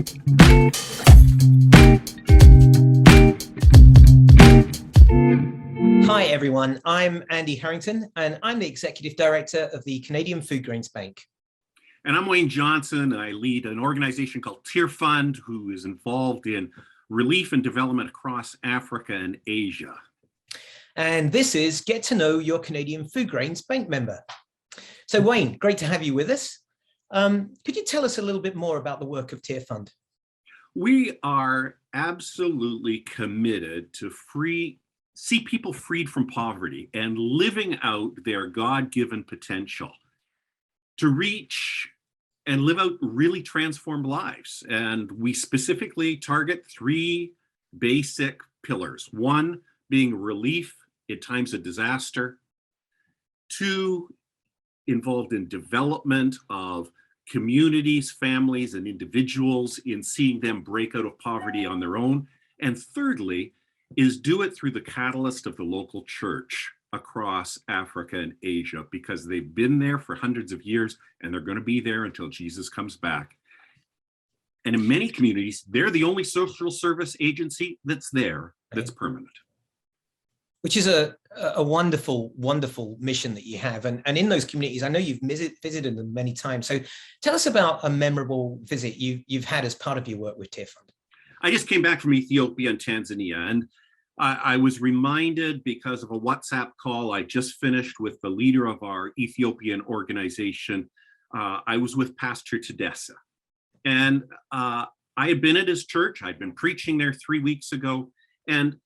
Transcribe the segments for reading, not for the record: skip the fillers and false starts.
Hi everyone, I'm Andy Harrington and I'm the Executive Director of the Canadian Foodgrains Bank. And I'm Wayne Johnson. I lead an organization called Tearfund, who is involved in relief and development across Africa and Asia. And this is Get to Know Your Canadian Foodgrains Bank Member. So Wayne, great to have you with us. Could you tell us a little bit more about the work of Tearfund? We are absolutely committed to see people freed from poverty and living out their God-given potential to reach and live out really transformed lives. And we specifically target three basic pillars. One being relief in times of disaster. Two, involved in development of communities, families, and individuals in seeing them break out of poverty on their own. And thirdly, is do it through the catalyst of the local church across Africa and Asia, because they've been there for hundreds of years and they're going to be there until Jesus comes back. And in many communities, they're the only social service agency that's there that's permanent. Which is a wonderful, wonderful mission that you have. And in those communities, I know you've visited them many times. So tell us about a memorable visit you've had as part of your work with Tearfund. I just came back from Ethiopia and Tanzania, and I was reminded because of a WhatsApp call I just finished with the leader of our Ethiopian organization. I was with Pastor Tedessa, and I had been at his church. I'd been preaching there 3 weeks ago, and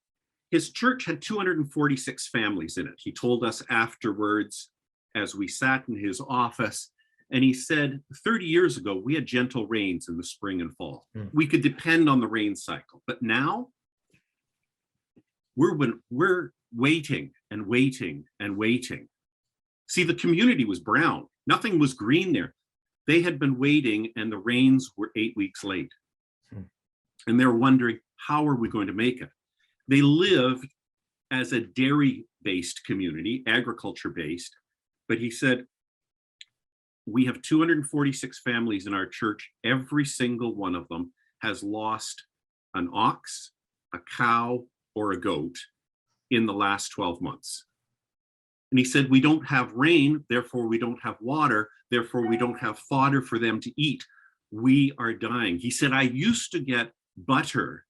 his church had 246 families in it. He told us afterwards as we sat in his office, and he said, 30 years ago, we had gentle rains in the spring and fall. We could depend on the rain cycle, but now we're waiting and waiting and waiting. See, the community was brown. Nothing was green there. They had been waiting and the rains were 8 weeks late. And they're wondering, how are we going to make it? They lived as a dairy-based community, agriculture-based, but he said, we have 246 families in our church. Every single one of them has lost an ox, a cow, or a goat in the last 12 months. And he said, we don't have rain, therefore we don't have water, therefore we don't have fodder for them to eat. We are dying. He said, I used to get butter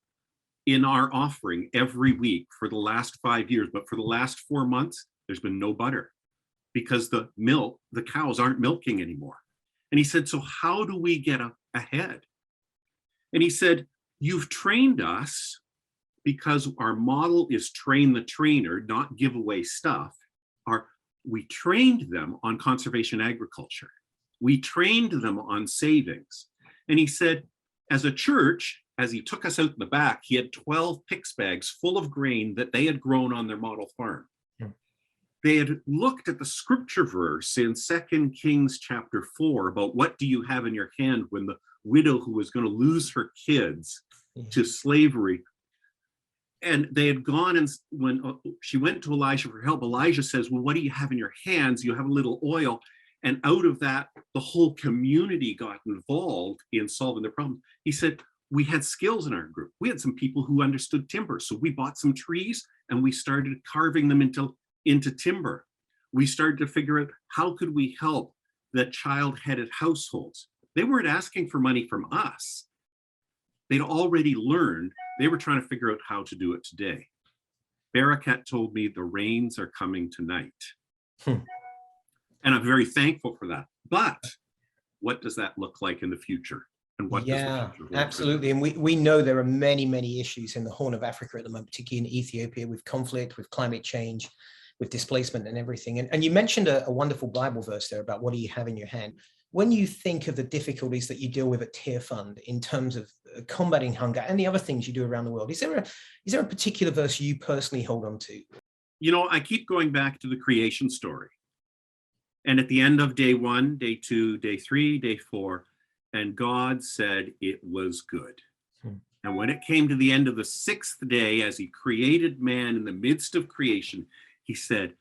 in our offering every week for the last 5 years, but for the last 4 months, there's been no butter because the cows aren't milking anymore. And he said, so how do we get ahead? And he said, you've trained us because our model is train the trainer, not give away stuff. We trained them on conservation agriculture. We trained them on savings. And he said, as a church, as he took us out in the back, he had 12 PICS bags full of grain that they had grown on their model farm. They had looked at the scripture verse in 2 Kings chapter 4 about what do you have in your hand when the widow who was going to lose her kids to slavery. And they had gone, and when she went to Elijah for help, Elijah says, well, what do you have in your hands? You have a little oil. And out of that, the whole community got involved in solving the problem. He said, we had skills in our group. We had some people who understood timber. So we bought some trees and we started carving them into timber. We started to figure out how could we help the child-headed households. They weren't asking for money from us. They'd already learned. They were trying to figure out how to do it today. Barakat told me the rains are coming tonight. And I'm very thankful for that. But what does that look like in the future? And what does the future look absolutely. And we know there are many, many issues in the Horn of Africa at the moment, particularly in Ethiopia, with conflict, with climate change, with displacement and everything. And you mentioned a wonderful Bible verse there about what do you have in your hand. When you think of the difficulties that you deal with at Tearfund in terms of combating hunger and the other things you do around the world, is there a particular verse you personally hold on to? You know, I keep going back to the creation story. And at the end of day 1, day 2, day 3, day 4, and God said it was good. And when it came to the end of the 6th day, as he created man in the midst of creation, he said,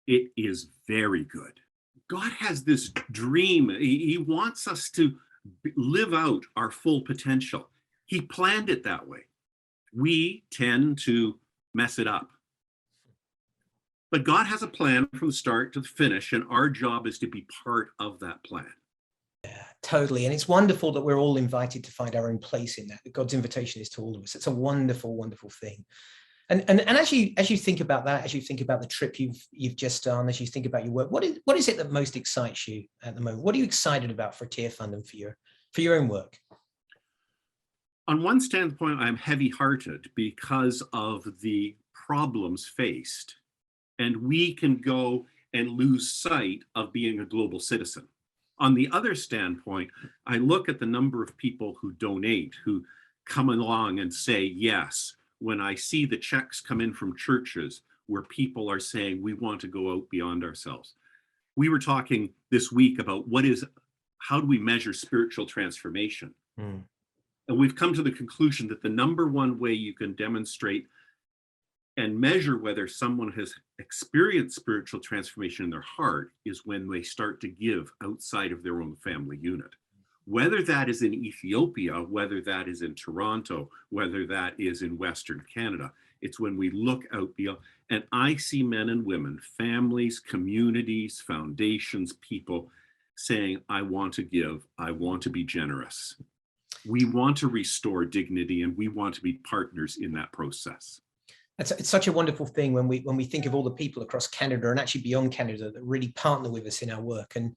it is very good. God has this dream. He wants us to live out our full potential. He planned it that way. We tend to mess it up. But God has a plan from the start to the finish, and our job is to be part of that plan. Yeah, totally. And it's wonderful that we're all invited to find our own place in that. God's invitation is to all of us. It's a wonderful, wonderful thing. And as you think about that, as you think about the trip you've just done, as you think about your work, what is it that most excites you at the moment? What are you excited about for Tearfund and for your own work? On one standpoint, I'm heavy-hearted because of the problems faced, and we can go and lose sight of being a global citizen. On the other standpoint, I look at the number of people who donate, who come along and say yes. When I see the checks come in from churches where people are saying, we want to go out beyond ourselves. We were talking this week about how do we measure spiritual transformation? Mm. And we've come to the conclusion that the number one way you can demonstrate and measure whether someone has experienced spiritual transformation in their heart is when they start to give outside of their own family unit. Whether that is in Ethiopia, whether that is in Toronto, whether that is in Western Canada, it's when we look out beyond. And I see men and women, families, communities, foundations, people saying, I want to give, I want to be generous. We want to restore dignity, and we want to be partners in that process. It's such a wonderful thing when we think of all the people across Canada and actually beyond Canada that really partner with us in our work. And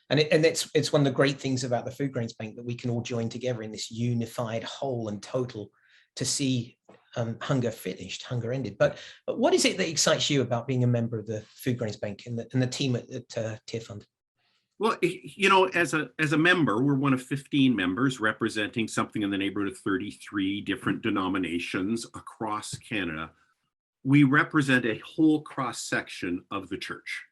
it's one of the great things about the Foodgrains Bank, that we can all join together in this unified whole and total to see hunger finished, hunger ended. But what is it that excites you about being a member of the Foodgrains Bank and the team at Tearfund? Well, you know, as a member, we're one of 15 members representing something in the neighborhood of 33 different denominations across Canada. We represent a whole cross section of the church,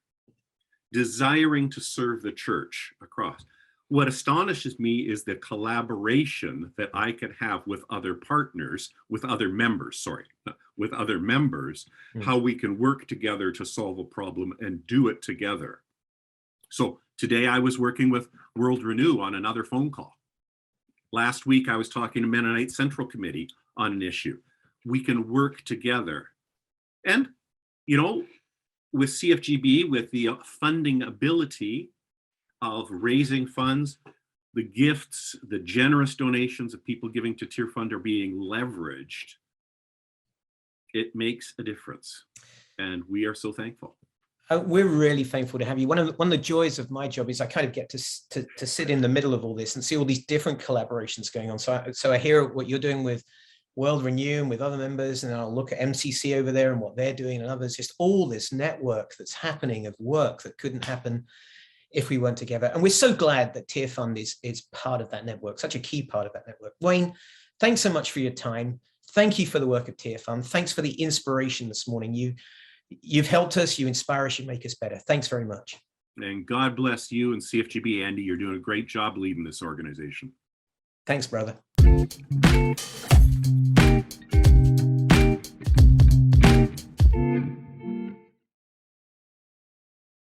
desiring to serve the church across. What astonishes me is the collaboration that I can have with other partners, with other members, how we can work together to solve a problem and do it together. So today I was working with World Renew on another phone call. Last week I was talking to Mennonite Central Committee on an issue. We can work together. And, you know, with CFGB, with the funding ability of raising funds, the gifts, the generous donations of people giving to Tearfund are being leveraged. It makes a difference. And we are so thankful. We're really thankful to have you. One of the joys of my job is I kind of get to sit in the middle of all this and see all these different collaborations going on. So I hear what you're doing with World Renew and with other members, and I'll look at MCC over there and what they're doing and others, just all this network that's happening of work that couldn't happen if we weren't together. And we're so glad that Tearfund is part of that network, such a key part of that network. Wayne, thanks so much for your time. Thank you for the work of Tearfund. Thanks for the inspiration this morning. You've helped us, you inspire us, you make us better. Thanks very much. And God bless you and CFGB, Andy. You're doing a great job leading this organization. Thanks, brother.